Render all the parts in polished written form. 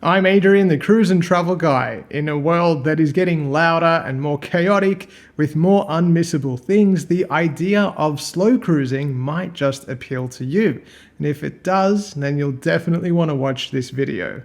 I'm Adrian, the cruise and travel guy. In a world that is getting louder and more chaotic, with more unmissable things, the idea of slow cruising might just appeal to you. And if it does, then you'll definitely want to watch this video.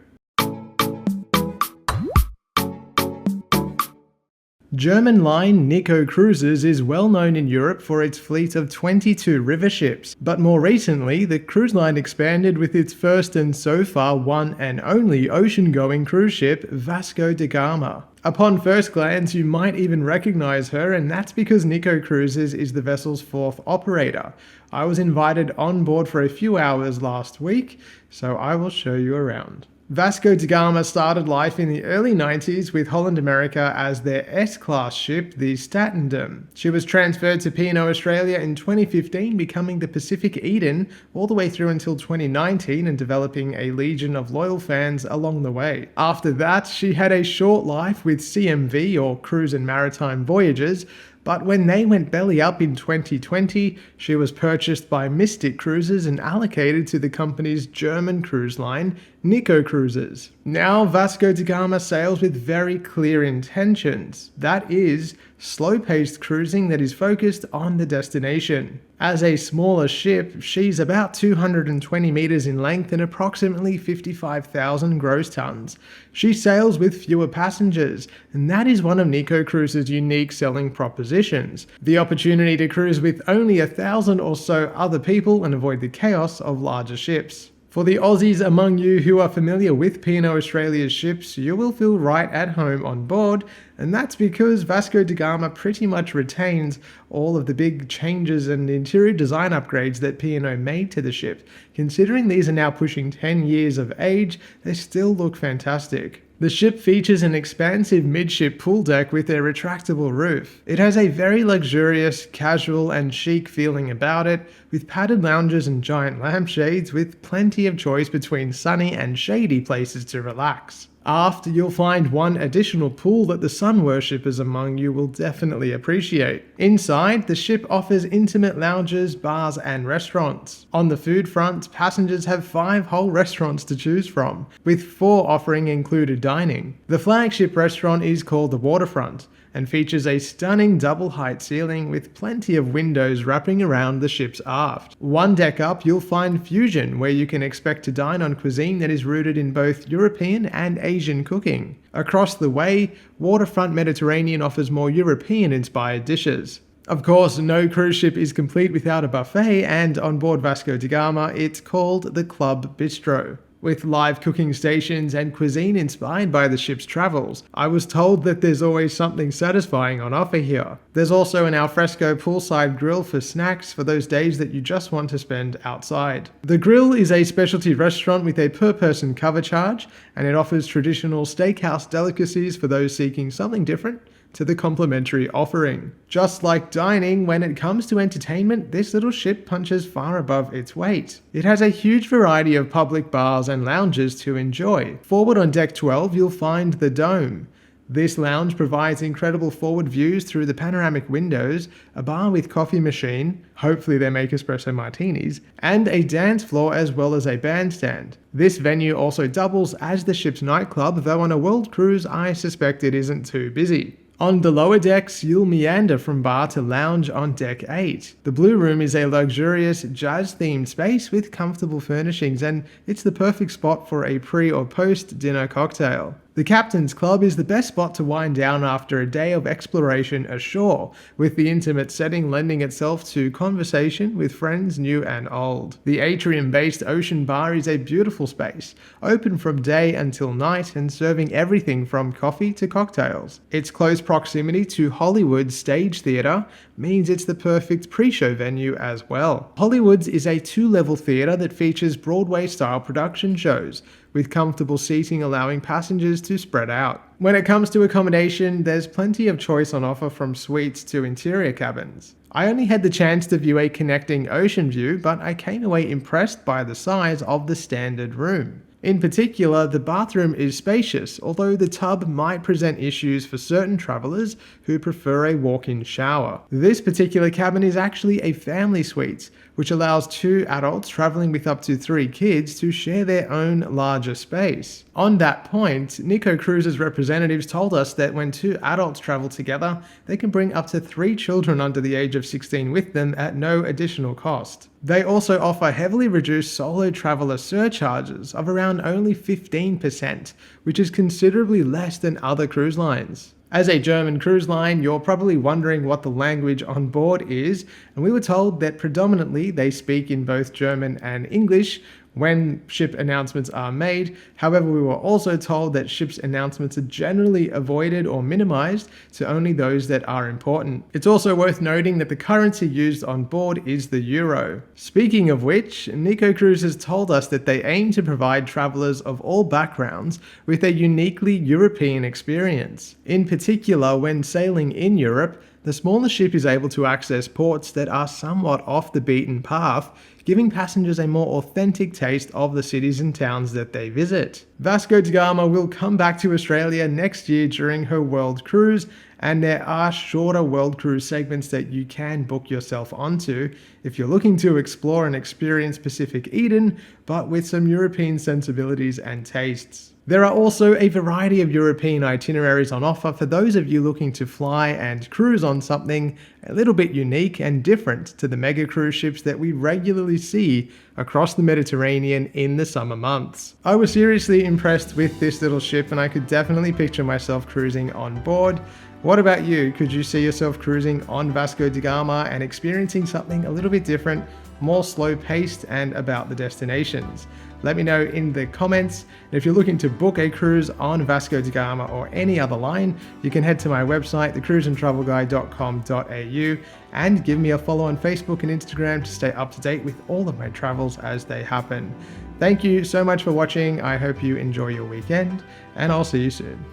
German line Nicko Cruises is well known in Europe for its fleet of 22 river ships, but more recently the cruise line expanded with its first and so far one and only ocean-going cruise ship, VASCO da Gama. Upon first glance you might even recognize her, and that's because Nicko Cruises is the vessel's fourth operator. I was invited on board for a few hours last week, so I will show you around. VASCO da Gama started life in the early 90s with Holland America as their S-class ship, the Statendam. She was transferred to P&O Australia in 2015, becoming the Pacific Eden all the way through until 2019 and developing a legion of loyal fans along the way. After that, she had a short life with CMV, or Cruise and Maritime Voyages, but when they went belly up in 2020, she was purchased by Nicko Cruises and allocated to the company's German cruise line, Nicko Cruises. Now VASCO da Gama sails with very clear intentions. That is, slow-paced cruising that is focused on the destination. As a smaller ship, she's about 220 meters in length and approximately 55,000 gross tons. She sails with fewer passengers, and that is one of Nicko Cruises' unique selling propositions: the opportunity to cruise with only 1,000 or so other people and avoid the chaos of larger ships. For the Aussies among you who are familiar with P&O Australia's ships, you will feel right at home on board, and that's because VASCO da Gama pretty much retains all of the big changes and interior design upgrades that P&O made to the ship. Considering these are now pushing 10 years of age, they still look fantastic. The ship features an expansive midship pool deck with a retractable roof. It has a very luxurious, casual and chic feeling about it, with padded lounges and giant lampshades with plenty of choice between sunny and shady places to relax. Aft, you'll find one additional pool that the sun worshippers among you will definitely appreciate. Inside, the ship offers intimate lounges, bars and restaurants. On the food front, passengers have 5 whole restaurants to choose from, with 4 offering included dining. The flagship restaurant is called the Waterfront, and features a stunning double-height ceiling with plenty of windows wrapping around the ship's aft. One deck up, you'll find Fusion, where you can expect to dine on cuisine that is rooted in both European and Asian cooking. Across the way, Waterfront Mediterranean offers more European-inspired dishes. Of course, no cruise ship is complete without a buffet, and on board VASCO da Gama, it's called the Club Bistro, with live cooking stations and cuisine inspired by the ship's travels. I was told that there's always something satisfying on offer here. There's also an alfresco poolside grill for snacks for those days that you just want to spend outside. The grill is a specialty restaurant with a per-person cover charge, and it offers traditional steakhouse delicacies for those seeking something different to the complimentary offering. Just like dining, when it comes to entertainment, this little ship punches far above its weight. It has a huge variety of public bars and lounges to enjoy. Forward on deck 12, you'll find the Dome. This lounge provides incredible forward views through the panoramic windows, a bar with coffee machine, hopefully they make espresso martinis, and a dance floor as well as a bandstand. This venue also doubles as the ship's nightclub, though on a world cruise I suspect it isn't too busy. On the lower decks, you'll meander from bar to lounge on deck 8. The Blue Room is a luxurious, jazz-themed space with comfortable furnishings, and it's the perfect spot for a pre- or post-dinner cocktail. The Captain's Club is the best spot to wind down after a day of exploration ashore, with the intimate setting lending itself to conversation with friends new and old. The atrium-based Ocean Bar is a beautiful space, open from day until night and serving everything from coffee to cocktails. Its close proximity to Hollywood's Stage Theatre means it's the perfect pre-show venue as well. Hollywood's is a 2-level theatre that features Broadway-style production shows, with comfortable seating allowing passengers to spread out. When it comes to accommodation, there's plenty of choice on offer from suites to interior cabins. I only had the chance to view a connecting ocean view, but I came away impressed by the size of the standard room. In particular, the bathroom is spacious, although the tub might present issues for certain travelers who prefer a walk-in shower. This particular cabin is actually a family suite, which allows 2 adults traveling with up to 3 kids to share their own larger space. On that point, Nicko Cruises representatives told us that when 2 adults travel together, they can bring up to 3 children under the age of 16 with them at no additional cost. They also offer heavily reduced solo traveler surcharges of around only 15%, which is considerably less than other cruise lines. As a German cruise line, you're probably wondering what the language on board is, and we were told that predominantly they speak in both German and English when ship announcements are made. However, we were also told that ships' announcements are generally avoided or minimized to only those that are important. It's also worth noting that the currency used on board is the euro. Speaking of which, Nicko Cruises told us that they aim to provide travelers of all backgrounds with a uniquely European experience. In particular, when sailing in Europe, the smaller ship is able to access ports that are somewhat off the beaten path, giving passengers a more authentic taste of the cities and towns that they visit. VASCO da Gama will come back to Australia next year during her World Cruise, and there are shorter World Cruise segments that you can book yourself onto if you're looking to explore and experience Pacific Eden, but with some European sensibilities and tastes. There are also a variety of European itineraries on offer for those of you looking to fly and cruise on something a little bit unique and different to the mega cruise ships that we regularly see across the Mediterranean in the summer months. I was seriously impressed with this little ship, and I could definitely picture myself cruising on board. What about you? Could you see yourself cruising on VASCO da Gama and experiencing something a little bit different, more slow paced, and about the destinations? Let me know in the comments. And if you're looking to book a cruise on VASCO da Gama or any other line, you can head to my website, thecruiseandtravelguide.com.au, and give me a follow on Facebook and Instagram to stay up to date with all of my travels as they happen. Thank you so much for watching. I hope you enjoy your weekend, and I'll see you soon.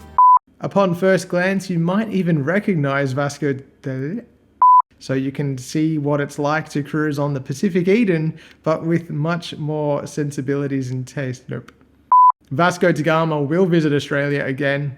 Upon first glance, you might even recognize VASCO da... So you can see what it's like to cruise on the Pacific Eden, but with much more sensibilities and taste. Nope. VASCO da Gama will visit Australia again.